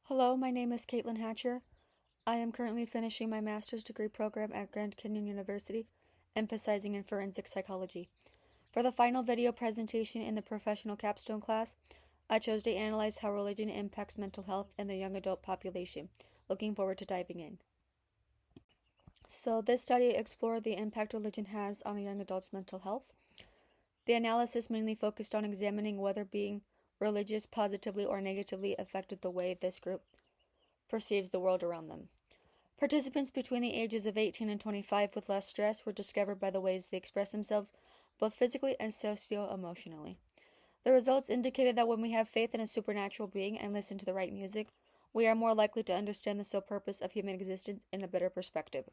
Hello, my name is Caitlin Hatcher. I am currently finishing my master's degree program at Grand Canyon University, emphasizing in forensic psychology. For the final video presentation in the professional capstone class, I chose to analyze how religion impacts mental health in the young adult population. Looking forward to diving in. So, this study explored the impact religion has on a young adult's mental health. The analysis mainly focused on examining whether being religious positively or negatively affected the way this group perceives the world around them. Participants between the ages of 18 and 25 with less stress were discovered by the ways they express themselves, both physically and socio-emotionally. The results indicated that when we have faith in a supernatural being and listen to the right music, we are more likely to understand the sole purpose of human existence in a better perspective.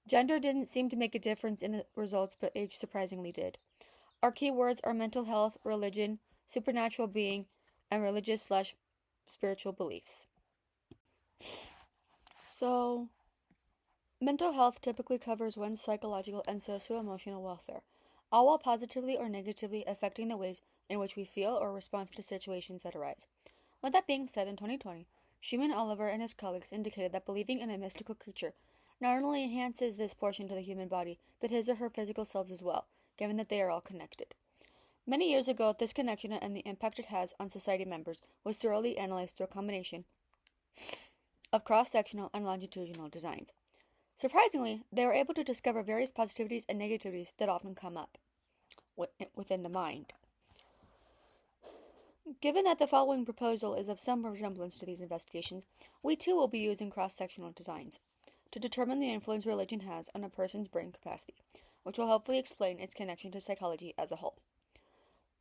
Gender didn't seem to make a difference in the results, but age surprisingly did. Our key words are mental health, religion, supernatural being, and religious/spiritual beliefs. So, mental health typically covers one's psychological and socio-emotional welfare, all while positively or negatively affecting the ways in which we feel or respond to situations that arise. With that being said, in 2020, Schumann Oliver and his colleagues indicated that believing in a mystical creature not only enhances this portion to the human body, but his or her physical selves as well, given that they are all connected. Many years ago, this connection and the impact it has on society members was thoroughly analyzed through a combination of cross-sectional and longitudinal designs. Surprisingly, they were able to discover various positivities and negativities that often come up within the mind. Given that the following proposal is of some resemblance to these investigations, we too will be using cross-sectional designs to determine the influence religion has on a person's brain capacity, which will hopefully explain its connection to psychology as a whole.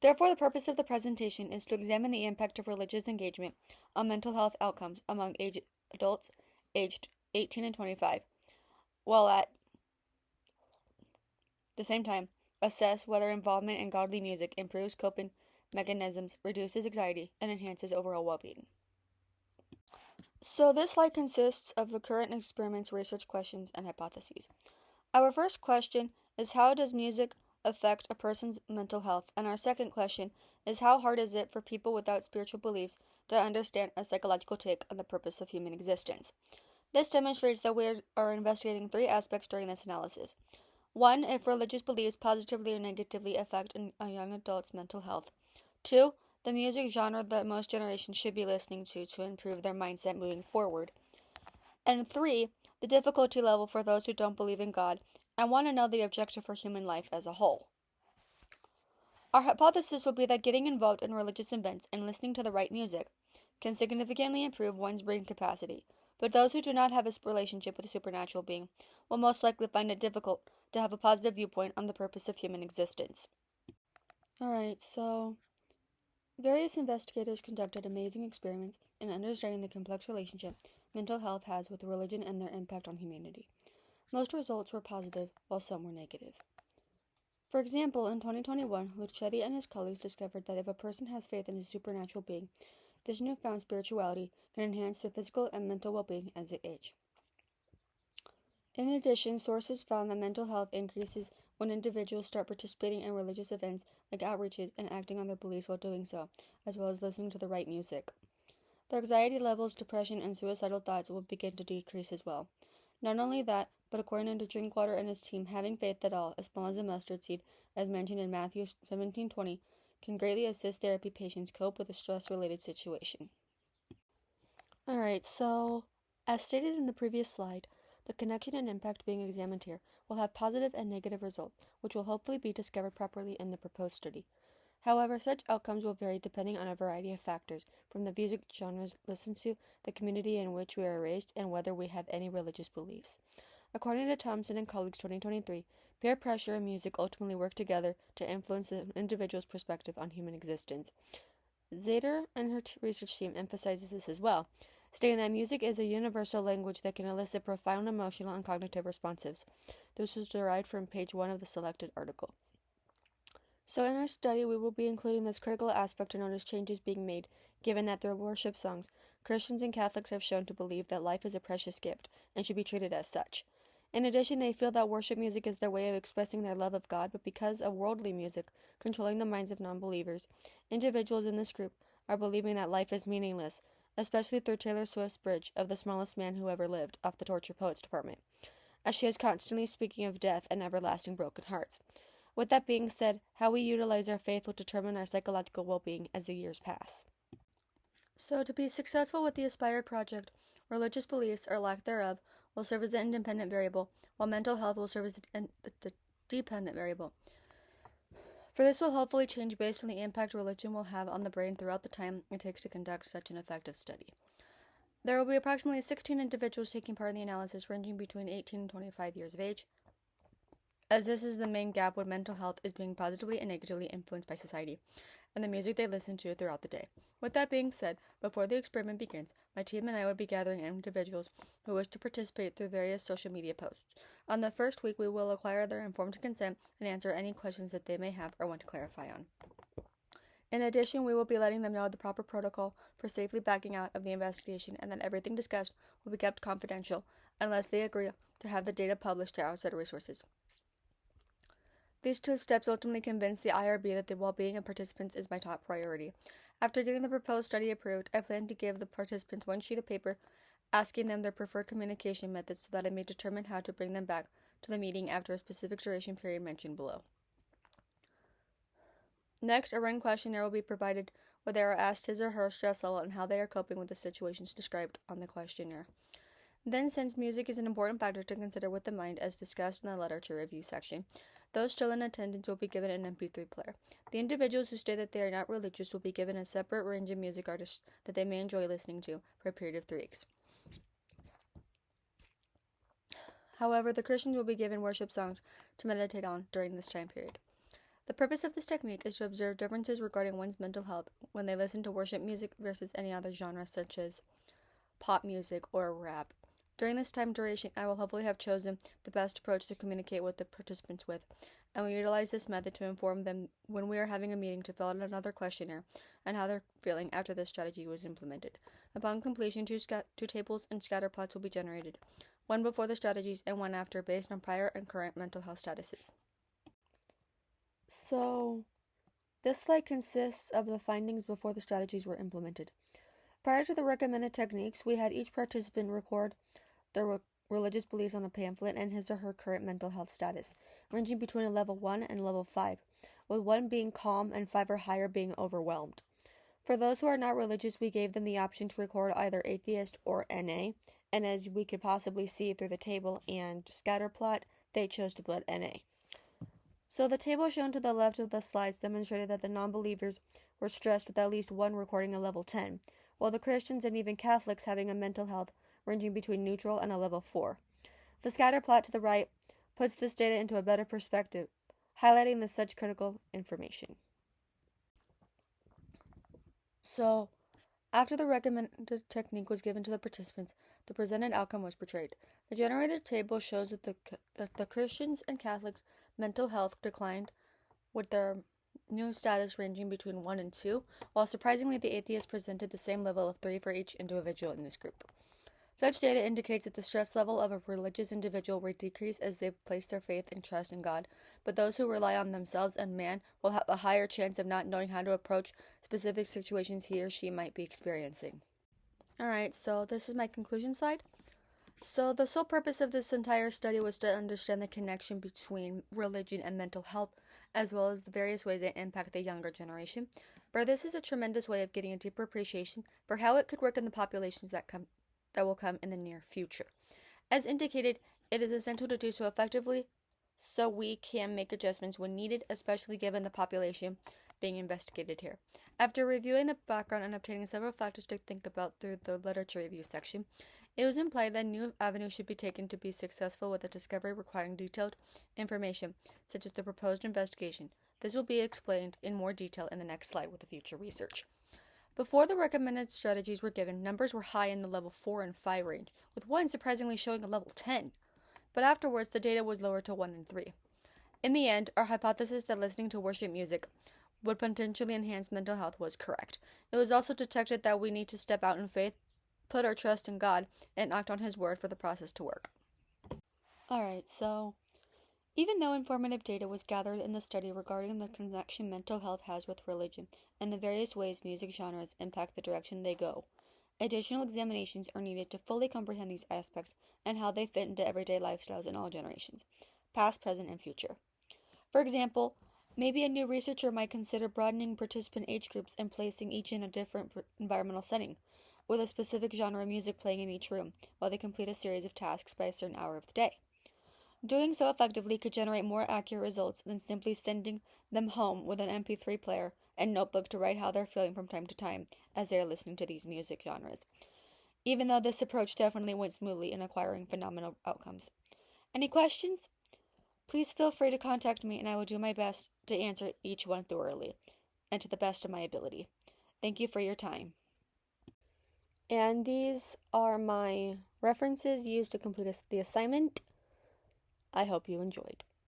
Therefore, the purpose of the presentation is to examine the impact of religious engagement on mental health outcomes among adults aged 18 and 25, while at the same time assess whether involvement in godly music improves coping mechanisms, reduces anxiety, and enhances overall well-being. So this slide consists of the current experiments, research questions, and hypotheses. Our first question is, how does music affect a person's mental health? And our second question is, how hard is it for people without spiritual beliefs to understand a psychological take on the purpose of human existence? This demonstrates that we are investigating three aspects during this analysis. 1. If religious beliefs positively or negatively affect a young adult's mental health. 2. The music genre that most generations should be listening to improve their mindset moving forward. And 3. The difficulty level for those who don't believe in God and want to know the objective for human life as a whole. Our hypothesis would be that getting involved in religious events and listening to the right music can significantly improve one's brain capacity, but those who do not have a relationship with a supernatural being will most likely find it difficult to have a positive viewpoint on the purpose of human existence. Alright, so various investigators conducted amazing experiments in understanding the complex relationship mental health has with religion and their impact on humanity. Most results were positive, while some were negative. For example, in 2021, Luchetti and his colleagues discovered that if a person has faith in a supernatural being, this newfound spirituality can enhance their physical and mental well-being as they age. In addition, sources found that mental health increases when individuals start participating in religious events like outreaches and acting on their beliefs while doing so, as well as listening to the right music. Their anxiety levels, depression, and suicidal thoughts will begin to decrease as well. Not only that, but according to Drinkwater and his team, having faith at all, as small as a mustard seed, as mentioned in Matthew 17:20, can greatly assist therapy patients cope with a stress-related situation. Alright, so, as stated in the previous slide, the connection and impact being examined here will have positive and negative results, which will hopefully be discovered properly in the proposed study. However, such outcomes will vary depending on a variety of factors, from the music genres listened to, the community in which we are raised, and whether we have any religious beliefs. According to Thompson and colleagues 2023, peer pressure and music ultimately work together to influence the individual's perspective on human existence. Zader and her research team emphasizes this as well, stating that music is a universal language that can elicit profound emotional and cognitive responses. This was derived from page 1 of the selected article. So in our study, we will be including this critical aspect to notice changes being made, given that through worship songs, Christians and Catholics have shown to believe that life is a precious gift and should be treated as such. In addition, they feel that worship music is their way of expressing their love of God, but because of worldly music controlling the minds of non-believers, individuals in this group are believing that life is meaningless especially through Taylor Swift's bridge of The Smallest Man Who Ever Lived off the Tortured Poets Department, as she is constantly speaking of death and everlasting broken hearts. With that being said, how we utilize our faith will determine our psychological well-being as the years pass. So, to be successful with the Aspired project, religious beliefs, or lack thereof, will serve as the independent variable, while mental health will serve as the dependent variable. For this will hopefully change based on the impact religion will have on the brain throughout the time it takes to conduct such an effective study. There will be approximately 16 individuals taking part in the analysis, ranging between 18 and 25 years of age, as this is the main gap when mental health is being positively and negatively influenced by society and the music they listen to throughout the day. With that being said, before the experiment begins, my team and I would be gathering individuals who wish to participate through various social media posts. On the first week, we will acquire their informed consent and answer any questions that they may have or want to clarify on. In addition, we will be letting them know the proper protocol for safely backing out of the investigation and that everything discussed will be kept confidential unless they agree to have the data published to outside resources. These two steps ultimately convince the IRB that the well-being of participants is my top priority. After getting the proposed study approved, I plan to give the participants one sheet of paper asking them their preferred communication methods so that I may determine how to bring them back to the meeting after a specific duration period mentioned below. Next, a written questionnaire will be provided where they are asked his or her stress level and how they are coping with the situations described on the questionnaire. Then, since music is an important factor to consider with the mind as discussed in the literature review section, those still in attendance will be given an MP3 player. The individuals who state that they are not religious will be given a separate range of music artists that they may enjoy listening to for a period of 3 weeks. However, the Christians will be given worship songs to meditate on during this time period. The purpose of this technique is to observe differences regarding one's mental health when they listen to worship music versus any other genre such as pop music or rap. During this time duration, I will hopefully have chosen the best approach to communicate with the participants with, and we utilize this method to inform them when we are having a meeting to fill out another questionnaire and how they're feeling after this strategy was implemented. Upon completion, two tables and scatter plots will be generated, one before the strategies and one after, based on prior and current mental health statuses. So, this slide consists of the findings before the strategies were implemented. Prior to the recommended techniques, we had each participant record their religious beliefs on a pamphlet and his or her current mental health status, ranging between a level 1 and level 5, with 1 being calm and 5 or higher being overwhelmed. For those who are not religious, we gave them the option to record either atheist or NA, and as we could possibly see through the table and scatter plot, they chose to put NA. So the table shown to the left of the slides demonstrated that the non-believers were stressed with at least 1 recording a level 10, while the Christians and even Catholics having a mental health ranging between neutral and a level 4. The scatter plot to the right puts this data into a better perspective, highlighting the such critical information. So, after the recommended technique was given to the participants, the presented outcome was portrayed. The generated table shows that the Christians and Catholics' mental health declined with their new status ranging between 1 and 2, while surprisingly the atheists presented the same level of 3 for each individual in this group. Such data indicates that the stress level of a religious individual will decrease as they place their faith and trust in God, but those who rely on themselves and man will have a higher chance of not knowing how to approach specific situations he or she might be experiencing. Alright, so this is my conclusion slide. So the sole purpose of this entire study was to understand the connection between religion and mental health, as well as the various ways they impact the younger generation. For this is a tremendous way of getting a deeper appreciation for how it could work in the populations that will come in the near future. As indicated, it is essential to do so effectively so we can make adjustments when needed, especially given the population being investigated here. After reviewing the background and obtaining several factors to think about through the literature review section, it was implied that new avenues should be taken to be successful with a discovery requiring detailed information, such as the proposed investigation. This will be explained in more detail in the next slide with the future research. Before the recommended strategies were given, numbers were high in the level 4 and 5 range, with 1 surprisingly showing a level 10. But afterwards, the data was lowered to 1 and 3. In the end, our hypothesis that listening to worship music would potentially enhance mental health was correct. It was also detected that we need to step out in faith, put our trust in God, and act on His word for the process to work. Alright, so even though informative data was gathered in the study regarding the connection mental health has with religion and the various ways music genres impact the direction they go, Additional examinations are needed to fully comprehend these aspects and how they fit into everyday lifestyles in all generations, past, present, and future. For example, maybe a new researcher might consider broadening participant age groups and placing each in a different environmental setting, with a specific genre of music playing in each room while they complete a series of tasks by a certain hour of the day. Doing so effectively could generate more accurate results than simply sending them home with an MP3 player and notebook to write how they're feeling from time to time as they are listening to these music genres, even though this approach definitely went smoothly in acquiring phenomenal outcomes. Any questions? Please feel free to contact me and I will do my best to answer each one thoroughly and to the best of my ability. Thank you for your time. And these are my references used to complete the assignment. I hope you enjoyed.